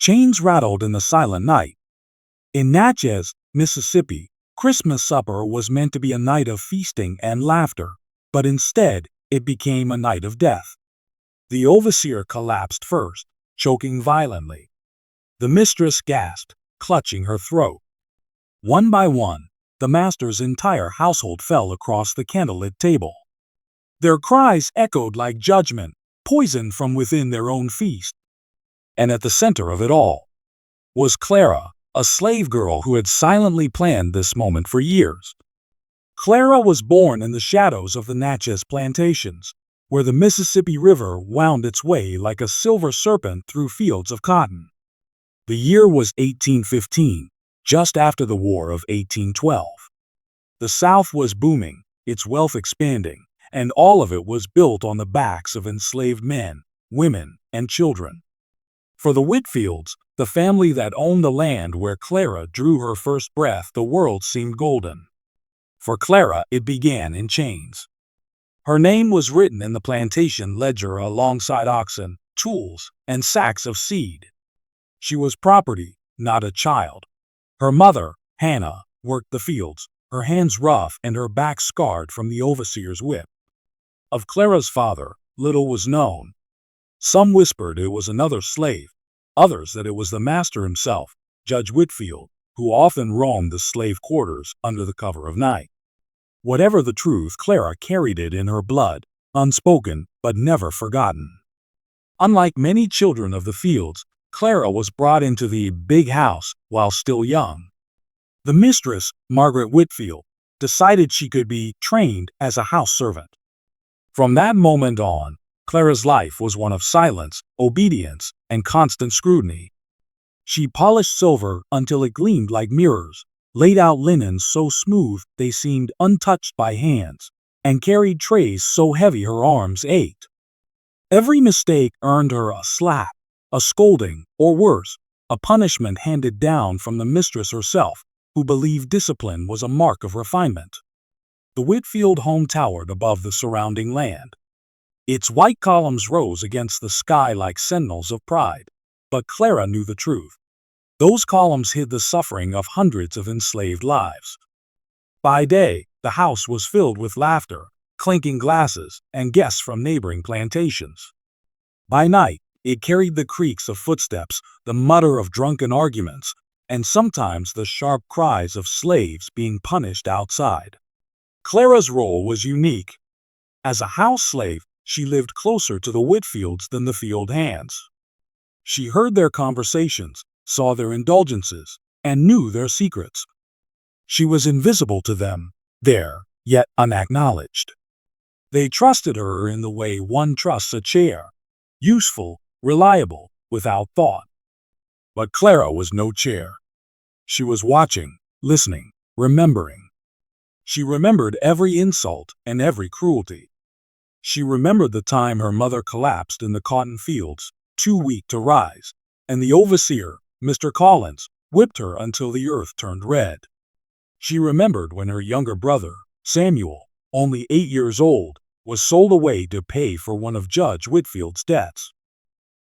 Chains rattled in the silent night. In Natchez, Mississippi, Christmas supper was meant to be a night of feasting and laughter, but instead it became a night of death. The overseer collapsed first, choking violently. The mistress gasped, clutching her throat. One by one, the master's entire household fell across the candlelit table. Their cries echoed like judgment, poisoned from within their own feast. And at the center of it all was Clara, a slave girl who had silently planned this moment for years. Clara was born in the shadows of the Natchez plantations, where the Mississippi River wound its way like a silver serpent through fields of cotton. The year was 1815, just after the War of 1812. The South was booming, its wealth expanding, and all of it was built on the backs of enslaved men, women, and children. For the Whitfields, the family that owned the land where Clara drew her first breath, the world seemed golden. For Clara, it began in chains. Her name was written in the plantation ledger alongside oxen, tools, and sacks of seed. She was property, not a child. Her mother, Hannah, worked the fields, her hands rough and her back scarred from the overseer's whip. Of Clara's father, little was known. Some whispered it was another slave, others that it was the master himself, Judge Whitfield, who often roamed the slave quarters under the cover of night. Whatever the truth, Clara carried it in her blood, unspoken but never forgotten. Unlike many children of the fields, Clara was brought into the big house while still young. The mistress, Margaret Whitfield, decided she could be trained as a house servant. From that moment on, Clara's life was one of silence, obedience, and constant scrutiny. She polished silver until it gleamed like mirrors, laid out linens so smooth they seemed untouched by hands, and carried trays so heavy her arms ached. Every mistake earned her a slap, a scolding, or worse, a punishment handed down from the mistress herself, who believed discipline was a mark of refinement. The Whitfield home towered above the surrounding land. Its white columns rose against the sky like sentinels of pride, but Clara knew the truth. Those columns hid the suffering of hundreds of enslaved lives. By day, the house was filled with laughter, clinking glasses, and guests from neighboring plantations. By night, it carried the creaks of footsteps, the mutter of drunken arguments, and sometimes the sharp cries of slaves being punished outside. Clara's role was unique. As a house slave, she lived closer to the Whitfields than the field hands. She heard their conversations, saw their indulgences, and knew their secrets. She was invisible to them, there, yet unacknowledged. They trusted her in the way one trusts a chair, useful, reliable, without thought. But Clara was no chair. She was watching, listening, remembering. She remembered every insult and every cruelty. She remembered the time her mother collapsed in the cotton fields, too weak to rise, and the overseer, Mr. Collins, whipped her until the earth turned red. She remembered when her younger brother, Samuel, only 8 years old, was sold away to pay for one of Judge Whitfield's debts.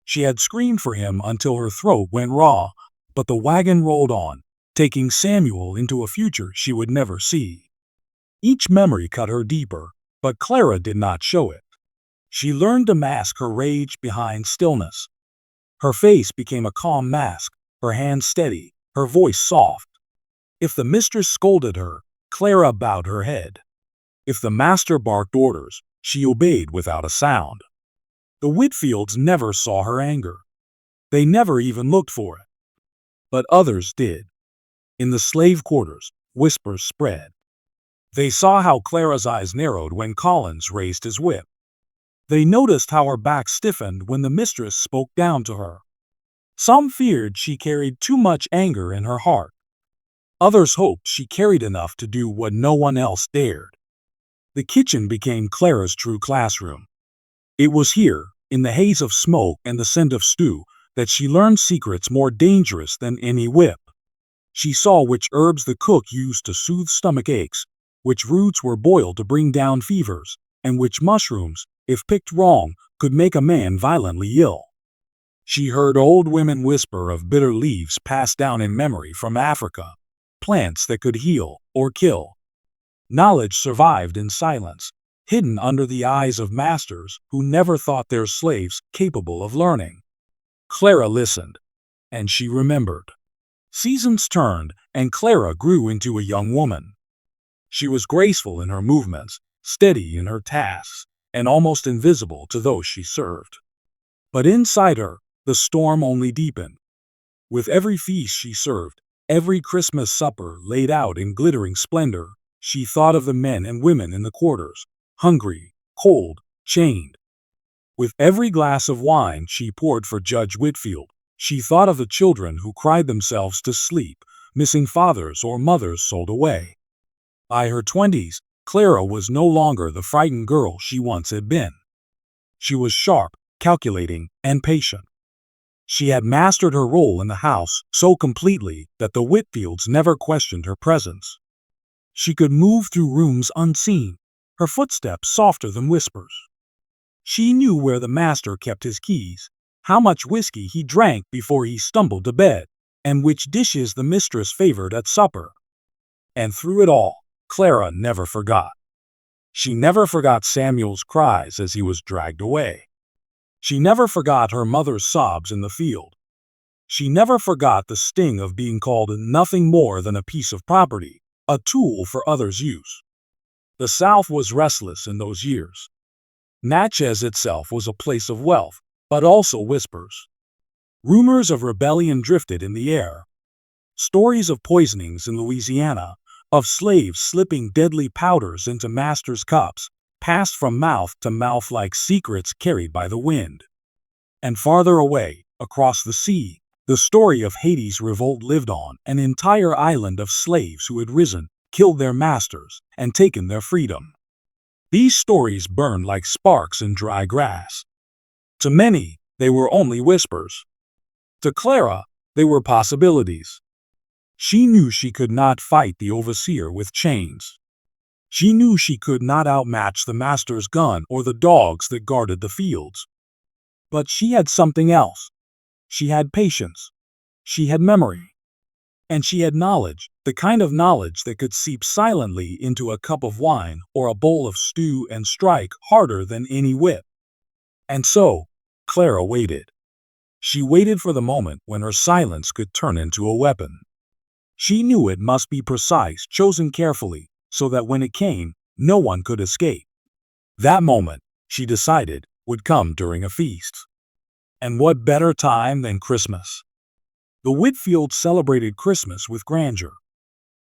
She had screamed for him until her throat went raw, but the wagon rolled on, taking Samuel into a future she would never see. Each memory cut her deeper, but Clara did not show it. She learned to mask her rage behind stillness. Her face became a calm mask, her hands steady, her voice soft. If the mistress scolded her, Clara bowed her head. If the master barked orders, she obeyed without a sound. The Whitfields never saw her anger. They never even looked for it. But others did. In the slave quarters, whispers spread. They saw how Clara's eyes narrowed when Collins raised his whip. They noticed how her back stiffened when the mistress spoke down to her. Some feared she carried too much anger in her heart. Others hoped she carried enough to do what no one else dared. The kitchen became Clara's true classroom. It was here, in the haze of smoke and the scent of stew, that she learned secrets more dangerous than any whip. She saw which herbs the cook used to soothe stomach aches, which roots were boiled to bring down fevers, and which mushrooms, if picked wrong, could make a man violently ill. She heard old women whisper of bitter leaves passed down in memory from Africa, plants that could heal or kill. Knowledge survived in silence, hidden under the eyes of masters who never thought their slaves capable of learning. Clara listened, and she remembered. Seasons turned, and Clara grew into a young woman. She was graceful in her movements, steady in her tasks, and almost invisible to those she served. But inside her, the storm only deepened. With every feast she served, every Christmas supper laid out in glittering splendor, she thought of the men and women in the quarters, hungry, cold, chained. With every glass of wine she poured for Judge Whitfield, she thought of the children who cried themselves to sleep, missing fathers or mothers sold away. By her 20s, Clara was no longer the frightened girl she once had been. She was sharp, calculating, and patient. She had mastered her role in the house so completely that the Whitfields never questioned her presence. She could move through rooms unseen, her footsteps softer than whispers. She knew where the master kept his keys, how much whiskey he drank before he stumbled to bed, and which dishes the mistress favored at supper. And through it all, Clara never forgot. She never forgot Samuel's cries as he was dragged away. She never forgot her mother's sobs in the field. She never forgot the sting of being called nothing more than a piece of property, a tool for others' use. The South was restless in those years. Natchez itself was a place of wealth, but also whispers. Rumors of rebellion drifted in the air. Stories of poisonings in Louisiana, of slaves slipping deadly powders into masters' cups, passed from mouth to mouth like secrets carried by the wind. And farther away, across the sea, the story of Haiti's revolt lived on, an entire island of slaves who had risen, killed their masters, and taken their freedom. These stories burned like sparks in dry grass. To many, they were only whispers. To Clara, they were possibilities. She knew she could not fight the overseer with chains. She knew she could not outmatch the master's gun or the dogs that guarded the fields. But she had something else. She had patience. She had memory. And she had knowledge, the kind of knowledge that could seep silently into a cup of wine or a bowl of stew and strike harder than any whip. And so, Clara waited. She waited for the moment when her silence could turn into a weapon. She knew it must be precise, chosen carefully, so that when it came, no one could escape. That moment, she decided, would come during a feast. And what better time than Christmas? The Whitfields celebrated Christmas with grandeur.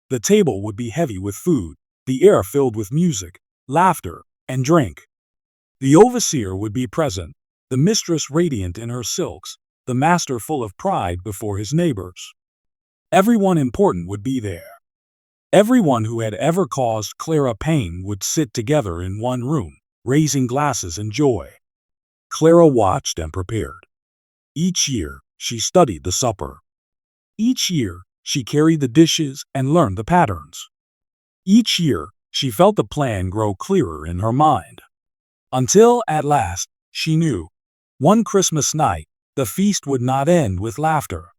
The table would be heavy with food, the air filled with music, laughter, and drink. The overseer would be present, the mistress radiant in her silks, the master full of pride before his neighbors. Everyone important would be there. Everyone who had ever caused Clara pain would sit together in one room, raising glasses in joy. Clara watched and prepared. Each year, she studied the supper. Each year, she carried the dishes and learned the patterns. Each year, she felt the plan grow clearer in her mind. Until, at last, she knew. One Christmas night, the feast would not end with laughter.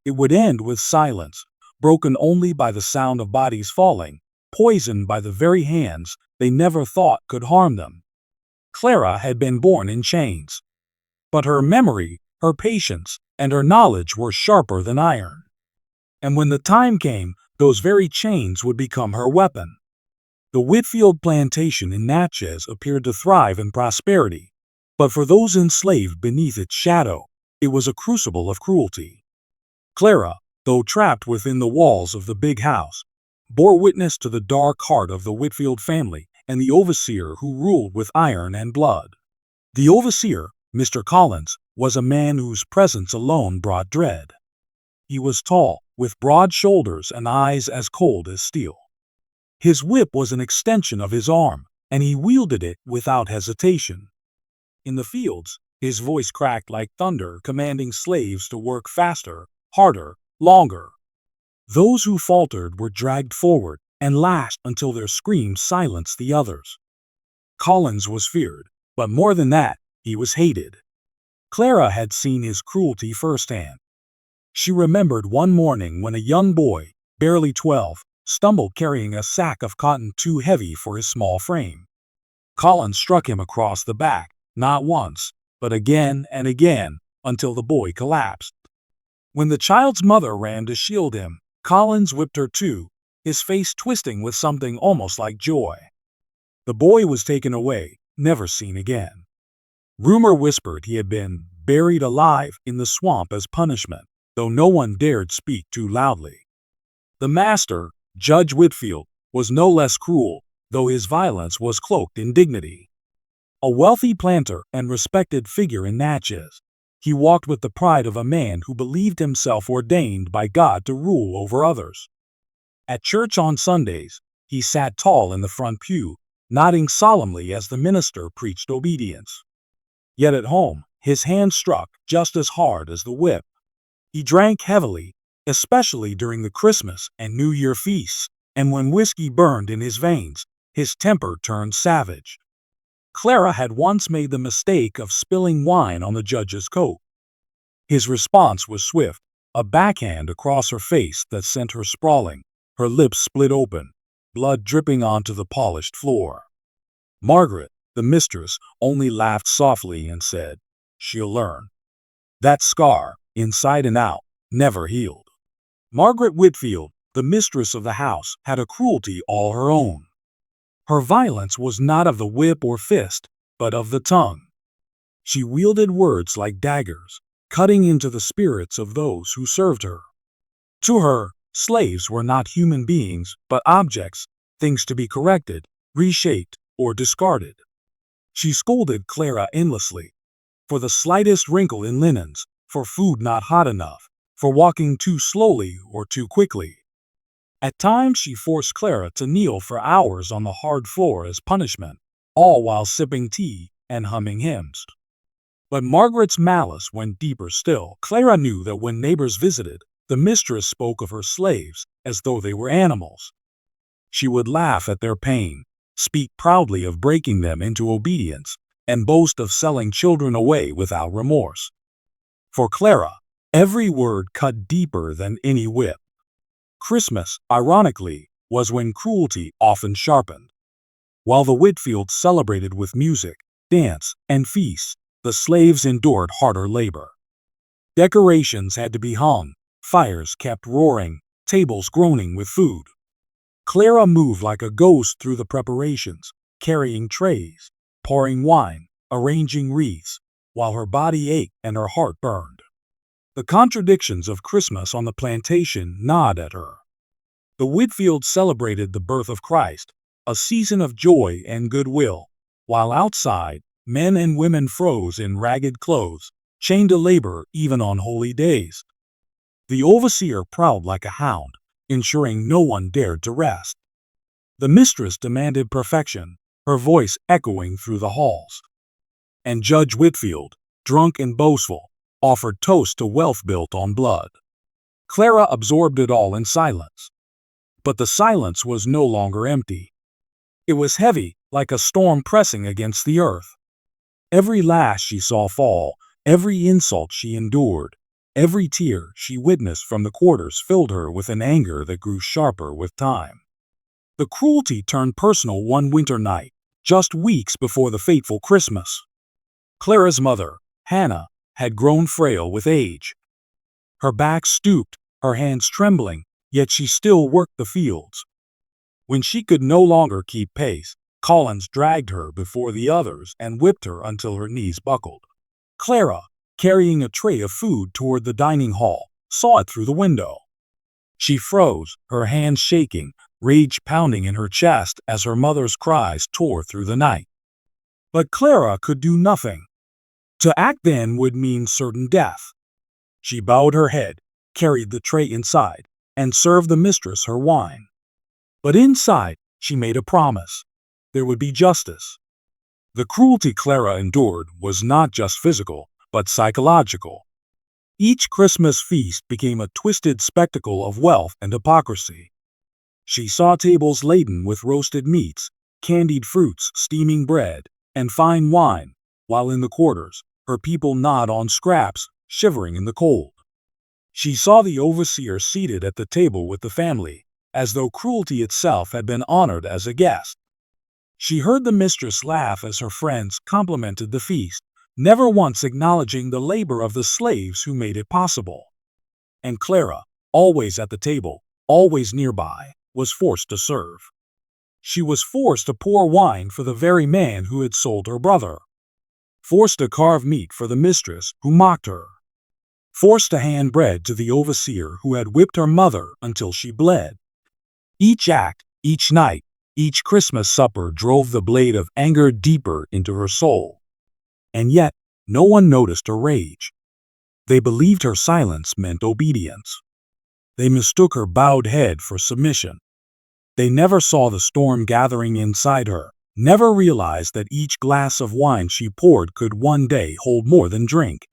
It would end with silence, broken only by the sound of bodies falling, poisoned by the very hands they never thought could harm them. Clara had been born in chains. But her memory, her patience, and her knowledge were sharper than iron. And when the time came, those very chains would become her weapon. The Whitfield plantation in Natchez appeared to thrive in prosperity, but for those enslaved beneath its shadow, it was a crucible of cruelty. Clara, though trapped within the walls of the big house, bore witness to the dark heart of the Whitfield family and the overseer who ruled with iron and blood. The overseer, Mr. Collins, was a man whose presence alone brought dread. He was tall, with broad shoulders and eyes as cold as steel. His whip was an extension of his arm, and he wielded it without hesitation. In the fields, his voice cracked like thunder, commanding slaves to work faster, harder, longer. Those who faltered were dragged forward and lashed until their screams silenced the others. Collins was feared, but more than that, he was hated. Clara had seen his cruelty firsthand. She remembered one morning when a young boy, barely 12, stumbled carrying a sack of cotton too heavy for his small frame. Collins struck him across the back, not once, but again and again, until the boy collapsed. When the child's mother ran to shield him, Collins whipped her too, his face twisting with something almost like joy. The boy was taken away, never seen again. Rumor whispered he had been buried alive in the swamp as punishment, though no one dared speak too loudly. The master, Judge Whitfield, was no less cruel, though his violence was cloaked in dignity. A wealthy planter and respected figure in Natchez, he walked with the pride of a man who believed himself ordained by God to rule over others. At church on Sundays, he sat tall in the front pew, nodding solemnly as the minister preached obedience. Yet at home, his hand struck just as hard as the whip. He drank heavily, especially during the Christmas and New Year feasts, and when whiskey burned in his veins, his temper turned savage. Clara had once made the mistake of spilling wine on the judge's coat. His response was swift, a backhand across her face that sent her sprawling, her lips split open, blood dripping onto the polished floor. Margaret, the mistress, only laughed softly and said, "She'll learn. That scar, inside and out, never healed." Margaret Whitfield, the mistress of the house, had a cruelty all her own. Her violence was not of the whip or fist, but of the tongue. She wielded words like daggers, cutting into the spirits of those who served her. To her, slaves were not human beings, but objects, things to be corrected, reshaped, or discarded. She scolded Clara endlessly, for the slightest wrinkle in linens, for food not hot enough, for walking too slowly or too quickly. At times she forced Clara to kneel for hours on the hard floor as punishment, all while sipping tea and humming hymns. But Margaret's malice went deeper still. Clara knew that when neighbors visited, the mistress spoke of her slaves as though they were animals. She would laugh at their pain, speak proudly of breaking them into obedience, and boast of selling children away without remorse. For Clara, every word cut deeper than any whip. Christmas, ironically, was when cruelty often sharpened. While the Whitfields celebrated with music, dance, and feasts, the slaves endured harder labor. Decorations had to be hung, fires kept roaring, tables groaning with food. Clara moved like a ghost through the preparations, carrying trays, pouring wine, arranging wreaths, while her body ached and her heart burned. The contradictions of Christmas on the plantation gnawed at her. The Whitfields celebrated the birth of Christ, a season of joy and goodwill, while outside, men and women froze in ragged clothes, chained to labor even on holy days. The overseer prowled like a hound, ensuring no one dared to rest. The mistress demanded perfection, her voice echoing through the halls. And Judge Whitfield, drunk and boastful, offered toast to wealth built on blood. Clara absorbed it all in silence. But the silence was no longer empty. It was heavy, like a storm pressing against the earth. Every lash she saw fall, every insult she endured, every tear she witnessed from the quarters filled her with an anger that grew sharper with time. The cruelty turned personal one winter night, just weeks before the fateful Christmas. Clara's mother, Hannah, had grown frail with age. Her back stooped, her hands trembling, yet she still worked the fields. When she could no longer keep pace, Collins dragged her before the others and whipped her until her knees buckled. Clara, carrying a tray of food toward the dining hall, saw it through the window. She froze, her hands shaking, rage pounding in her chest as her mother's cries tore through the night. But Clara could do nothing. To act then would mean certain death. She bowed her head, carried the tray inside, and served the mistress her wine. But inside, she made a promise. There would be justice. The cruelty Clara endured was not just physical, but psychological. Each Christmas feast became a twisted spectacle of wealth and hypocrisy. She saw tables laden with roasted meats, candied fruits, steaming bread, and fine wine, while in the quarters, her people gnawed on scraps, shivering in the cold. She saw the overseer seated at the table with the family, as though cruelty itself had been honored as a guest. She heard the mistress laugh as her friends complimented the feast, never once acknowledging the labor of the slaves who made it possible. And Clara, always at the table, always nearby, was forced to serve. She was forced to pour wine for the very man who had sold her brother, forced to carve meat for the mistress who mocked her, forced to hand bread to the overseer who had whipped her mother until she bled. Each act, each night, each Christmas supper drove the blade of anger deeper into her soul. And yet, no one noticed her rage. They believed her silence meant obedience. They mistook her bowed head for submission. They never saw the storm gathering inside her, never realized that each glass of wine she poured could one day hold more than drink.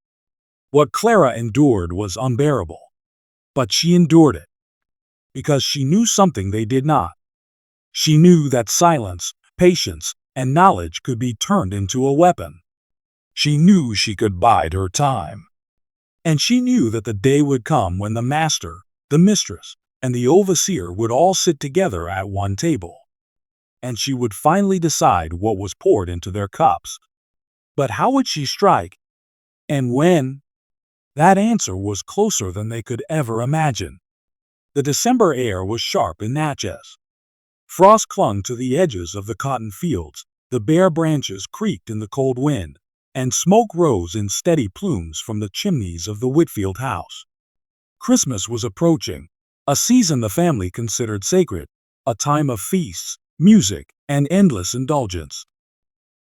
What Clara endured was unbearable. But she endured it because she knew something they did not. She knew that silence, patience, and knowledge could be turned into a weapon. She knew she could bide her time. And she knew that the day would come when the master, the mistress, and the overseer would all sit together at one table. And she would finally decide what was poured into their cups. But how would she strike? And when? That answer was closer than they could ever imagine. The December air was sharp in Natchez. Frost clung to the edges of the cotton fields, the bare branches creaked in the cold wind, and smoke rose in steady plumes from the chimneys of the Whitfield house. Christmas was approaching, a season the family considered sacred, a time of feasts, music, and endless indulgence.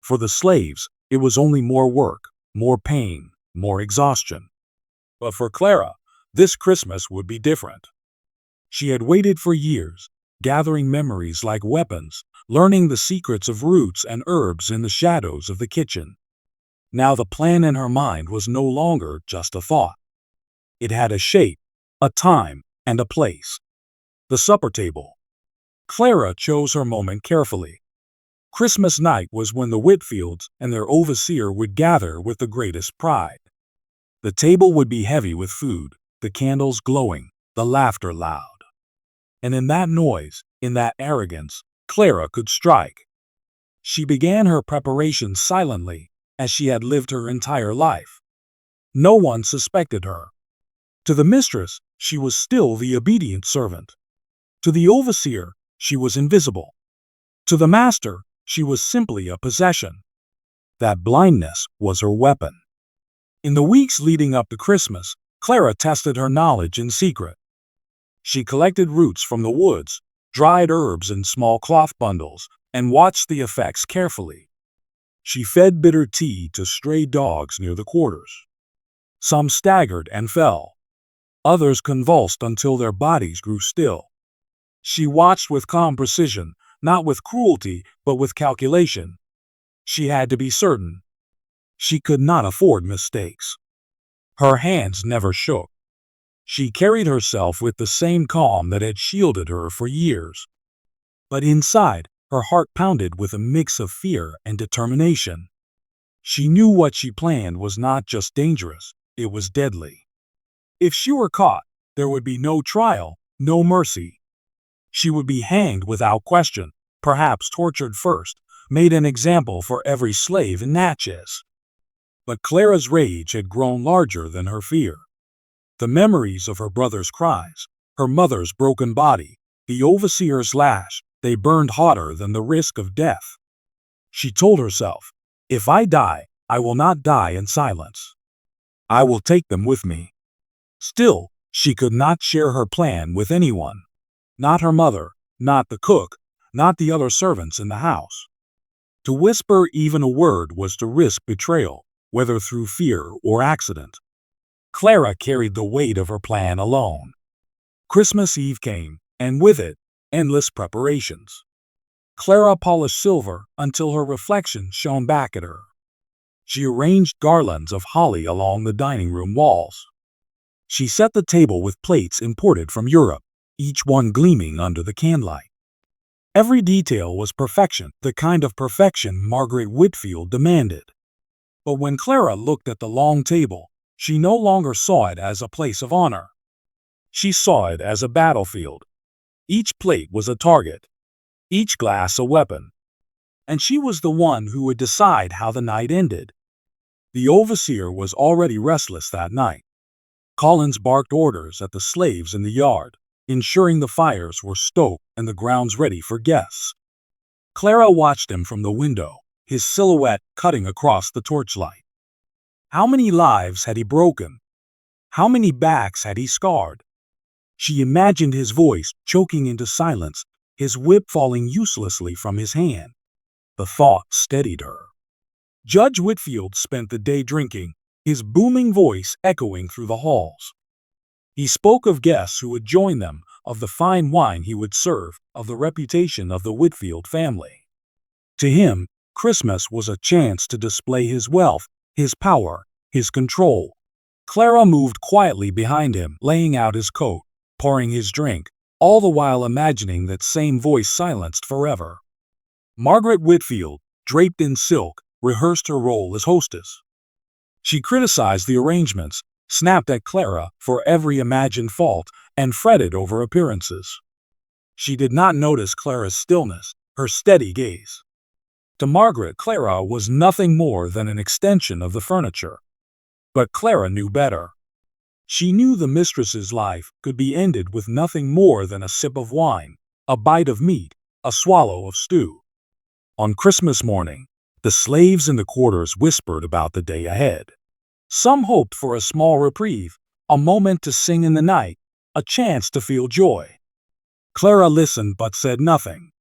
For the slaves, it was only more work, more pain, more exhaustion. But for Clara, this Christmas would be different. She had waited for years, gathering memories like weapons, learning the secrets of roots and herbs in the shadows of the kitchen. Now the plan in her mind was no longer just a thought. It had a shape, a time, and a place. The supper table. Clara chose her moment carefully. Christmas night was when the Whitfields and their overseer would gather with the greatest pride. The table would be heavy with food, the candles glowing, the laughter loud. And in that noise, in that arrogance, Clara could strike. She began her preparations silently, as she had lived her entire life. No one suspected her. To the mistress, she was still the obedient servant. To the overseer, she was invisible. To the master, she was simply a possession. That blindness was her weapon. In the weeks leading up to Christmas, Clara tested her knowledge in secret. She collected roots from the woods, dried herbs in small cloth bundles, and watched the effects carefully. She fed bitter tea to stray dogs near the quarters. Some staggered and fell. Others convulsed until their bodies grew still. She watched with calm precision, not with cruelty, but with calculation. She had to be certain. She could not afford mistakes. Her hands never shook. She carried herself with the same calm that had shielded her for years. But inside, her heart pounded with a mix of fear and determination. She knew what she planned was not just dangerous, it was deadly. If she were caught, there would be no trial, no mercy. She would be hanged without question, perhaps tortured first, made an example for every slave in Natchez. But Clara's rage had grown larger than her fear. The memories of her brother's cries, her mother's broken body, the overseer's lash, they burned hotter than the risk of death. She told herself, if I die, I will not die in silence. I will take them with me. Still, she could not share her plan with anyone. Not her mother, not the cook, not the other servants in the house. To whisper even a word was to risk betrayal, whether through fear or accident. Clara carried the weight of her plan alone. Christmas Eve came, and with it, endless preparations. Clara polished silver until her reflection shone back at her. She arranged garlands of holly along the dining room walls. She set the table with plates imported from Europe, each one gleaming under the candlelight. Every detail was perfection, the kind of perfection Margaret Whitfield demanded. But when Clara looked at the long table, she no longer saw it as a place of honor. She saw it as a battlefield. Each plate was a target, each glass a weapon, and she was the one who would decide how the night ended. The overseer was already restless that night. Collins barked orders at the slaves in the yard, ensuring the fires were stoked and the grounds ready for guests. Clara watched him from the window, his silhouette cutting across the torchlight. How many lives had he broken? How many backs had he scarred? She imagined his voice choking into silence, his whip falling uselessly from his hand. The thought steadied her. Judge Whitfield spent the day drinking, his booming voice echoing through the halls. He spoke of guests who would join them, of the fine wine he would serve, of the reputation of the Whitfield family. To him, Christmas was a chance to display his wealth, his power, his control. Clara moved quietly behind him, laying out his coat, pouring his drink, all the while imagining that same voice silenced forever. Margaret Whitfield, draped in silk, rehearsed her role as hostess. She criticized the arrangements, snapped at Clara for every imagined fault, and fretted over appearances. She did not notice Clara's stillness, her steady gaze. To Margaret, Clara was nothing more than an extension of the furniture. But Clara knew better. She knew the mistress's life could be ended with nothing more than a sip of wine, a bite of meat, a swallow of stew. On Christmas morning, the slaves in the quarters whispered about the day ahead. Some hoped for a small reprieve, a moment to sing in the night, a chance to feel joy. Clara listened but said nothing.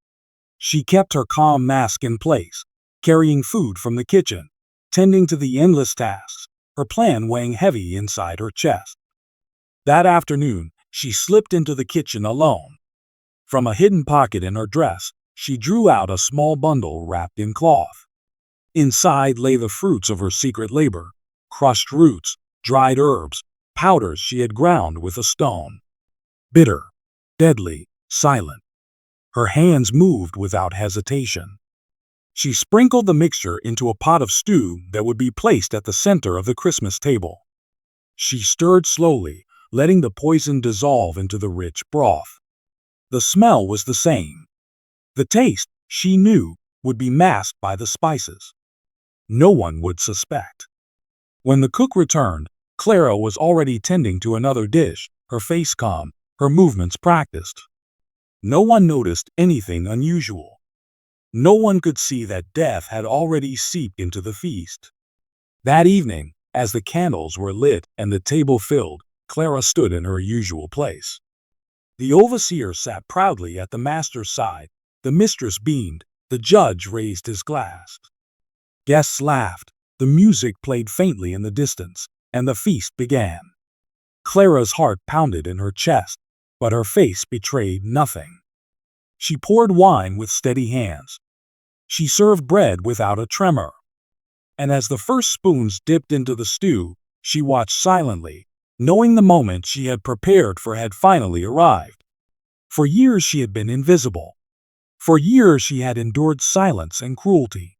She kept her calm mask in place, carrying food from the kitchen, tending to the endless tasks, her plan weighing heavy inside her chest. That afternoon, she slipped into the kitchen alone. From a hidden pocket in her dress, she drew out a small bundle wrapped in cloth. Inside lay the fruits of her secret labor, crushed roots, dried herbs, powders she had ground with a stone. Bitter, deadly, silent. Her hands moved without hesitation. She sprinkled the mixture into a pot of stew that would be placed at the center of the Christmas table. She stirred slowly, letting the poison dissolve into the rich broth. The smell was the same. The taste, she knew, would be masked by the spices. No one would suspect. When the cook returned, Clara was already tending to another dish, her face calm, her movements practiced. No one noticed anything unusual. No one could see that death had already seeped into the feast. That evening, as the candles were lit and the table filled, Clara stood in her usual place. The overseer sat proudly at the master's side, the mistress beamed, the judge raised his glass. Guests laughed, the music played faintly in the distance, and the feast began. Clara's heart pounded in her chest, but her face betrayed nothing. She poured wine with steady hands. She served bread without a tremor. And as the first spoons dipped into the stew, she watched silently, knowing the moment she had prepared for had finally arrived. For years she had been invisible. For years she had endured silence and cruelty.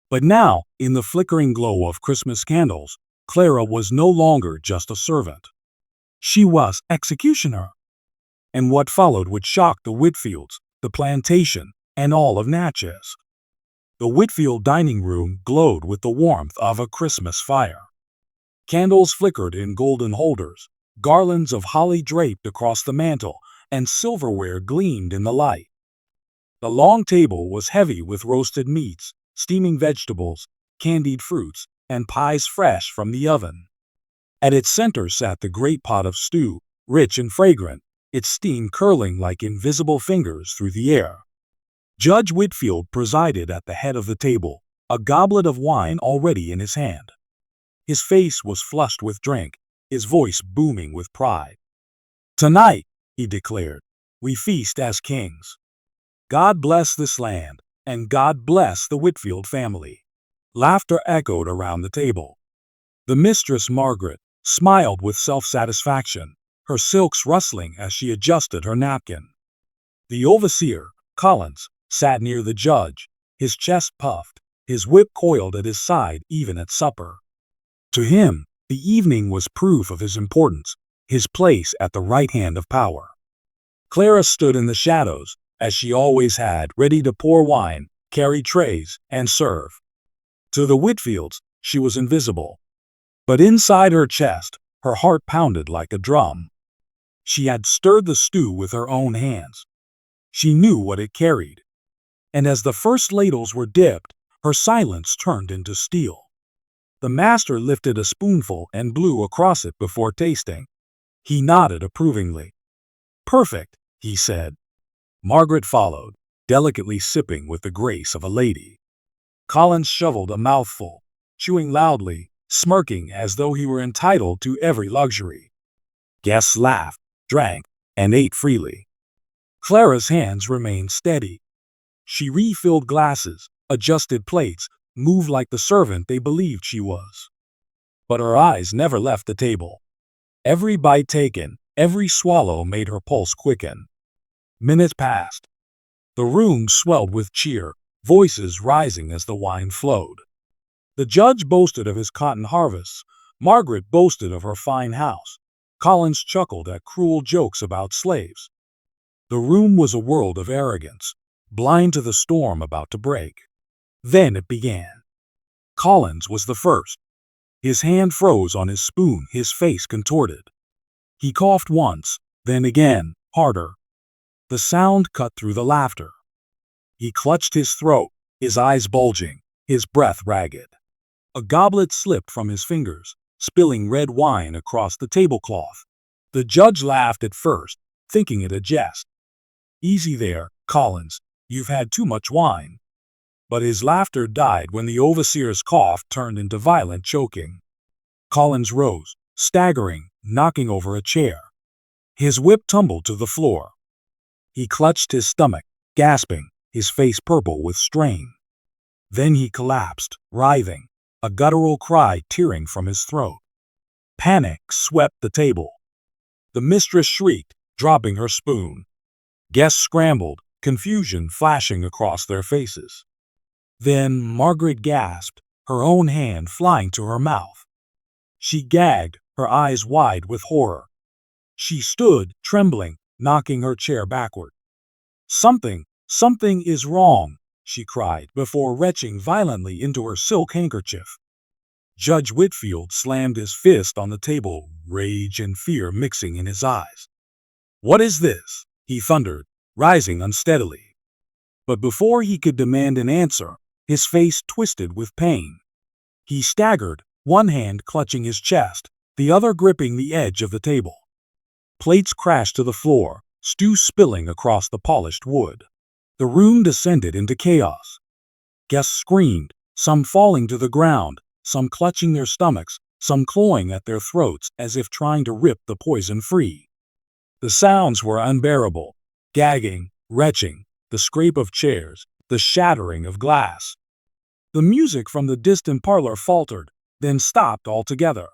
But now, in the flickering glow of Christmas candles, Clara was no longer just a servant. She was executioner. And what followed would shock the Whitfields, the Plantation, and all of Natchez. The Whitfield dining room glowed with the warmth of a Christmas fire. Candles flickered in golden holders, garlands of holly draped across the mantel, and silverware gleamed in the light. The long table was heavy with roasted meats, steaming vegetables, candied fruits, and pies fresh from the oven. At its center sat the great pot of stew, rich and fragrant, its steam curling like invisible fingers through the air. Judge Whitfield presided at the head of the table, a goblet of wine already in his hand. His face was flushed with drink, his voice booming with pride. "Tonight," he declared, "we feast as kings. God bless this land, and God bless the Whitfield family." Laughter echoed around the table. The mistress, Margaret, smiled with self-satisfaction, her silks rustling as she adjusted her napkin. The overseer, Collins, sat near the judge, his chest puffed, his whip coiled at his side even at supper. To him, the evening was proof of his importance, his place at the right hand of power. Clara stood in the shadows, as she always had, ready to pour wine, carry trays, and serve. To the Whitfields, she was invisible. But inside her chest, her heart pounded like a drum. She had stirred the stew with her own hands. She knew what it carried. And as the first ladles were dipped, her silence turned into steel. The master lifted a spoonful and blew across it before tasting. He nodded approvingly. "Perfect," he said. Margaret followed, delicately sipping with the grace of a lady. Collins shoveled a mouthful, chewing loudly, smirking as though he were entitled to every luxury. Guests laughed, drank, and ate freely. Clara's hands remained steady. She refilled glasses, adjusted plates, moved like the servant they believed she was. But her eyes never left the table. Every bite taken, every swallow made her pulse quicken. Minutes passed. The room swelled with cheer, voices rising as the wine flowed. The judge boasted of his cotton harvests. Margaret boasted of her fine house. Collins chuckled at cruel jokes about slaves. The room was a world of arrogance, blind to the storm about to break. Then it began. Collins was the first. His hand froze on his spoon, his face contorted. He coughed once, then again, harder. The sound cut through the laughter. He clutched his throat, his eyes bulging, his breath ragged. A goblet slipped from his fingers, spilling red wine across the tablecloth. The judge laughed at first, thinking it a jest. "Easy there, Collins, you've had too much wine." But his laughter died when the overseer's cough turned into violent choking. Collins rose, staggering, knocking over a chair. His whip tumbled to the floor. He clutched his stomach, gasping, his face purple with strain. Then he collapsed, writhing, a guttural cry tearing from his throat. Panic swept the table. The mistress shrieked, dropping her spoon. Guests scrambled, confusion flashing across their faces. Then Margaret gasped, her own hand flying to her mouth. She gagged, her eyes wide with horror. She stood, trembling, knocking her chair backward. Something is wrong," she cried before retching violently into her silk handkerchief. Judge Whitfield slammed his fist on the table, rage and fear mixing in his eyes. "What is this?" he thundered, rising unsteadily. But before he could demand an answer, his face twisted with pain. He staggered, one hand clutching his chest, the other gripping the edge of the table. Plates crashed to the floor, stew spilling across the polished wood. The room descended into chaos. Guests screamed, some falling to the ground, some clutching their stomachs, some clawing at their throats as if trying to rip the poison free. The sounds were unbearable: gagging, retching, the scrape of chairs, the shattering of glass. The music from the distant parlor faltered, then stopped altogether.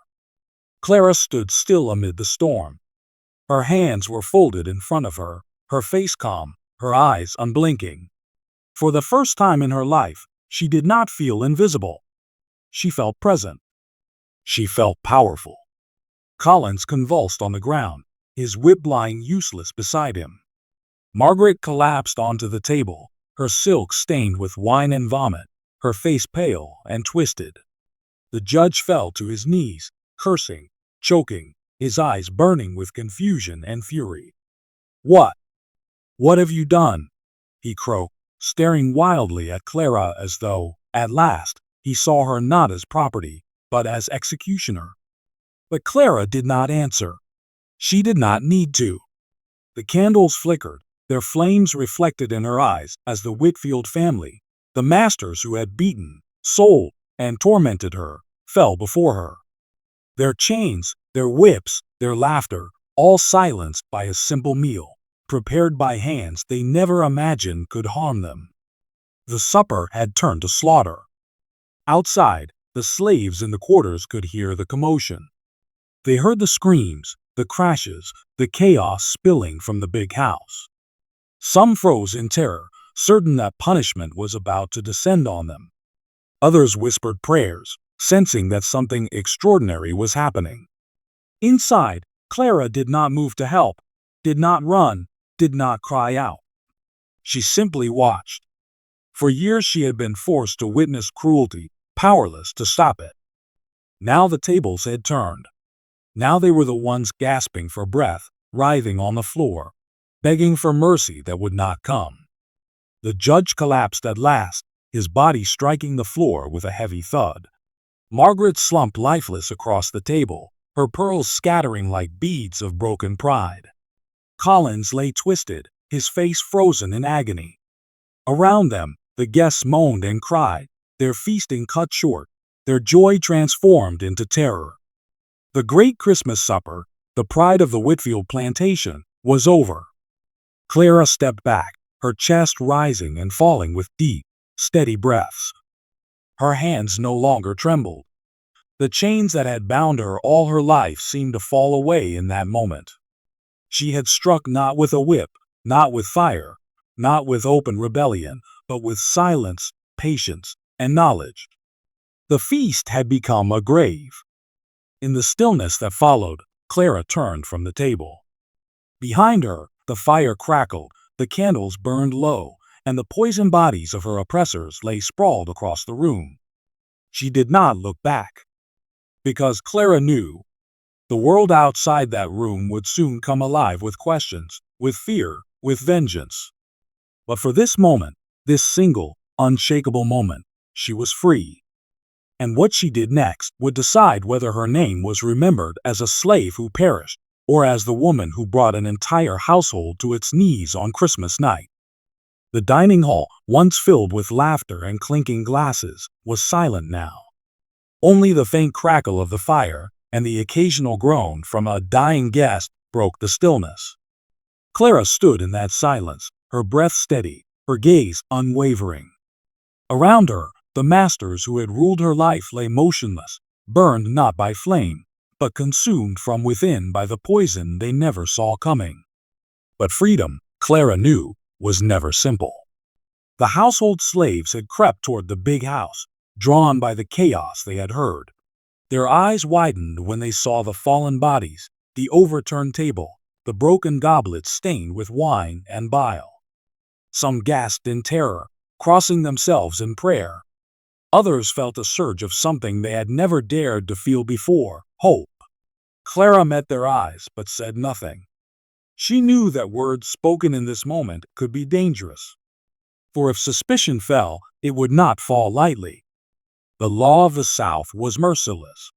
Clara stood still amid the storm. Her hands were folded in front of her, her face calm, her eyes unblinking. For the first time in her life, she did not feel invisible. She felt present. She felt powerful. Collins convulsed on the ground, his whip lying useless beside him. Margaret collapsed onto the table, her silk stained with wine and vomit, her face pale and twisted. The judge fell to his knees, cursing, choking, his eyes burning with confusion and fury. What have you done?" he croaked, staring wildly at Clara as though, at last, he saw her not as property, but as executioner. But Clara did not answer. She did not need to. The candles flickered, their flames reflected in her eyes as the Whitfield family, the masters who had beaten, sold, and tormented her, fell before her. Their chains, their whips, their laughter, all silenced by a simple meal, prepared by hands they never imagined could harm them. The supper had turned to slaughter. Outside, the slaves in the quarters could hear the commotion. They heard the screams, the crashes, the chaos spilling from the big house. Some froze in terror, certain that punishment was about to descend on them. Others whispered prayers, sensing that something extraordinary was happening. Inside, Clara did not move to help, did not run, did not cry out. She simply watched. For years she had been forced to witness cruelty, powerless to stop it. Now the tables had turned. Now they were the ones gasping for breath, writhing on the floor, begging for mercy that would not come. The judge collapsed at last, his body striking the floor with a heavy thud. Margaret slumped lifeless across the table, her pearls scattering like beads of broken pride. Collins lay twisted, his face frozen in agony. Around them, the guests moaned and cried, their feasting cut short, their joy transformed into terror. The great Christmas supper, the pride of the Whitfield plantation, was over. Clara stepped back, her chest rising and falling with deep, steady breaths. Her hands no longer trembled. The chains that had bound her all her life seemed to fall away in that moment. She had struck not with a whip, not with fire, not with open rebellion, but with silence, patience, and knowledge. The feast had become a grave. In the stillness that followed, Clara turned from the table. Behind her, the fire crackled, the candles burned low, and the poisoned bodies of her oppressors lay sprawled across the room. She did not look back. Because Clara knew, the world outside that room would soon come alive with questions, with fear, with vengeance. But for this moment, this single, unshakable moment, she was free. And what she did next would decide whether her name was remembered as a slave who perished, or as the woman who brought an entire household to its knees on Christmas night. The dining hall, once filled with laughter and clinking glasses, was silent now. Only the faint crackle of the fire and the occasional groan from a dying guest broke the stillness. Clara stood in that silence, her breath steady, her gaze unwavering. Around her, the masters who had ruled her life lay motionless, burned not by flame, but consumed from within by the poison they never saw coming. But freedom, Clara knew, was never simple. The household slaves had crept toward the big house, drawn by the chaos they had heard. Their eyes widened when they saw the fallen bodies, the overturned table, the broken goblets stained with wine and bile. Some gasped in terror, crossing themselves in prayer. Others felt a surge of something they had never dared to feel before, hope. Clara met their eyes but said nothing. She knew that words spoken in this moment could be dangerous. For if suspicion fell, it would not fall lightly. The law of the South was merciless.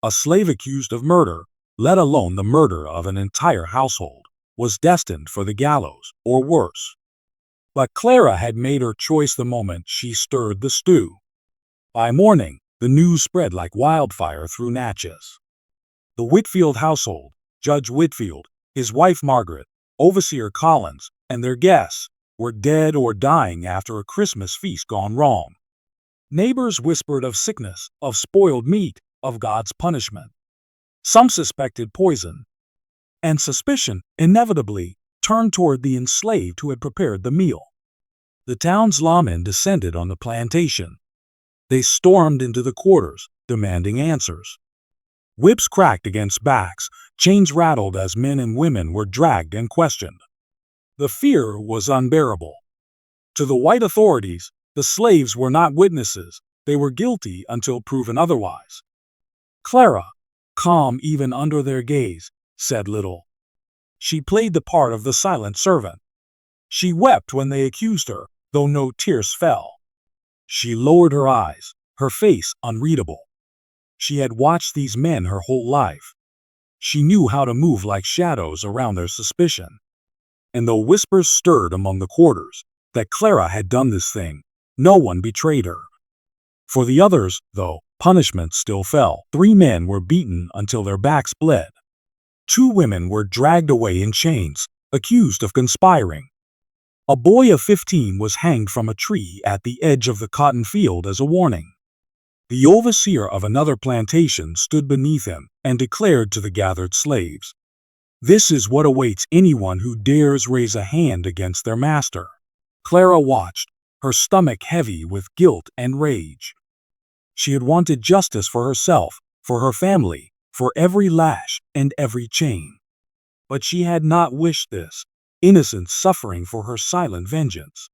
A slave accused of murder, let alone the murder of an entire household, was destined for the gallows, or worse. But Clara had made her choice the moment she stirred the stew. By morning, the news spread like wildfire through Natchez. The Whitfield household, Judge Whitfield, his wife Margaret, Overseer Collins, and their guests, were dead or dying after a Christmas feast gone wrong. Neighbors whispered of sickness, of spoiled meat, of God's punishment. Some suspected poison. And suspicion, inevitably, turned toward the enslaved who had prepared the meal. The town's lawmen descended on the plantation. They stormed into the quarters, demanding answers. Whips cracked against backs, chains rattled as men and women were dragged and questioned. The fear was unbearable. To the white authorities, the slaves were not witnesses, they were guilty until proven otherwise. Clara, calm even under their gaze, said little. She played the part of the silent servant. She wept when they accused her, though no tears fell. She lowered her eyes, her face unreadable. She had watched these men her whole life. She knew how to move like shadows around their suspicion. And though whispers stirred among the quarters that Clara had done this thing, no one betrayed her. For the others, though, punishment still fell. 3 men were beaten until their backs bled. 2 women were dragged away in chains, accused of conspiring. A boy of 15 was hanged from a tree at the edge of the cotton field as a warning. The overseer of another plantation stood beneath him and declared to the gathered slaves, "This is what awaits anyone who dares raise a hand against their master." Clara watched, her stomach heavy with guilt and rage. She had wanted justice for herself, for her family, for every lash and every chain. But she had not wished this, innocence suffering for her silent vengeance.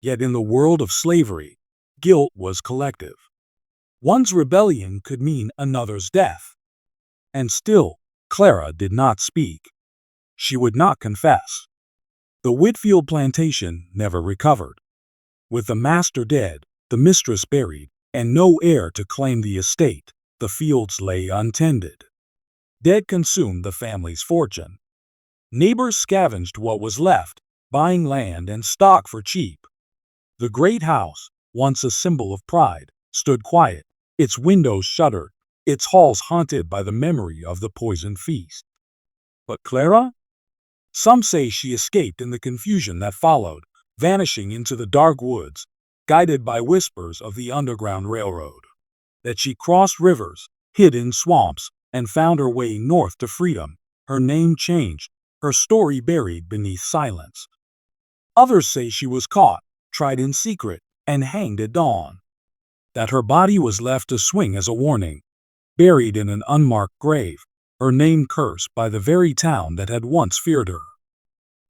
Yet in the world of slavery, guilt was collective. One's rebellion could mean another's death. And still, Clara did not speak. She would not confess. The Whitfield plantation never recovered. With the master dead, the mistress buried, and no heir to claim the estate, the fields lay untended. Dead consumed the family's fortune. Neighbors scavenged what was left, buying land and stock for cheap. The great house, once a symbol of pride, stood quiet, its windows shuttered, its halls haunted by the memory of the poisoned feast. But Clara? Some say she escaped in the confusion that followed, vanishing into the dark woods, guided by whispers of the Underground Railroad. That she crossed rivers, hid in swamps, and found her way north to freedom, her name changed, her story buried beneath silence. Others say she was caught, tried in secret, and hanged at dawn. That her body was left to swing as a warning, buried in an unmarked grave, her name cursed by the very town that had once feared her.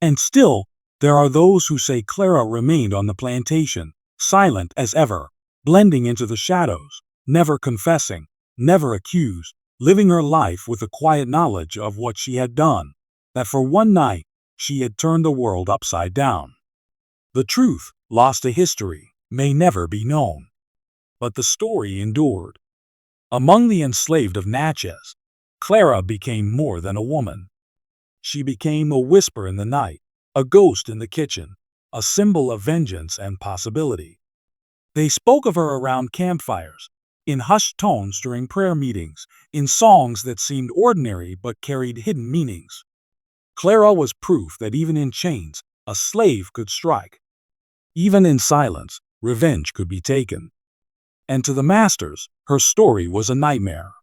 And still, there are those who say Clara remained on the plantation, silent as ever, blending into the shadows, never confessing, never accused, living her life with the quiet knowledge of what she had done, that for one night she had turned the world upside down. The truth, lost to history, may never be known. But the story endured. Among the enslaved of Natchez, Clara became more than a woman. She became a whisper in the night, a ghost in the kitchen, a symbol of vengeance and possibility. They spoke of her around campfires, in hushed tones during prayer meetings, in songs that seemed ordinary but carried hidden meanings. Clara was proof that even in chains, a slave could strike. Even in silence, revenge could be taken. And to the masters, her story was a nightmare.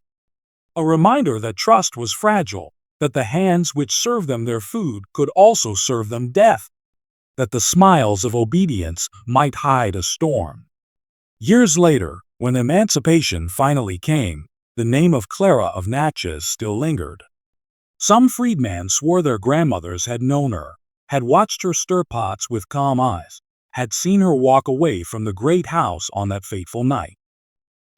A reminder that trust was fragile, that the hands which served them their food could also serve them death, that the smiles of obedience might hide a storm. Years later, when emancipation finally came, the name of Clara of Natchez still lingered. Some freedmen swore their grandmothers had known her, had watched her stir pots with calm eyes, had seen her walk away from the great house on that fateful night.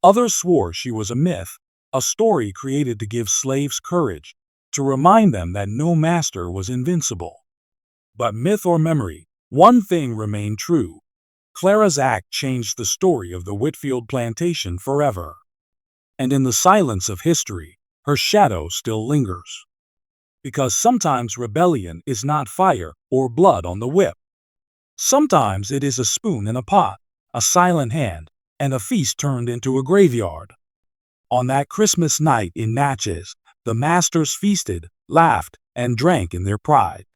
Others swore she was a myth, a story created to give slaves courage, to remind them that no master was invincible. But myth or memory, one thing remained true. Clara's act changed the story of the Whitfield plantation forever. And in the silence of history, her shadow still lingers. Because sometimes rebellion is not fire or blood on the whip. Sometimes it is a spoon in a pot, a silent hand, and a feast turned into a graveyard. On that Christmas night in Natchez, the masters feasted, laughed, and drank in their pride.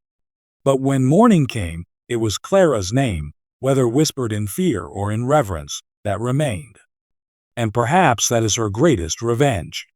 But when morning came, it was Clara's name, whether whispered in fear or in reverence, that remained. And perhaps that is her greatest revenge.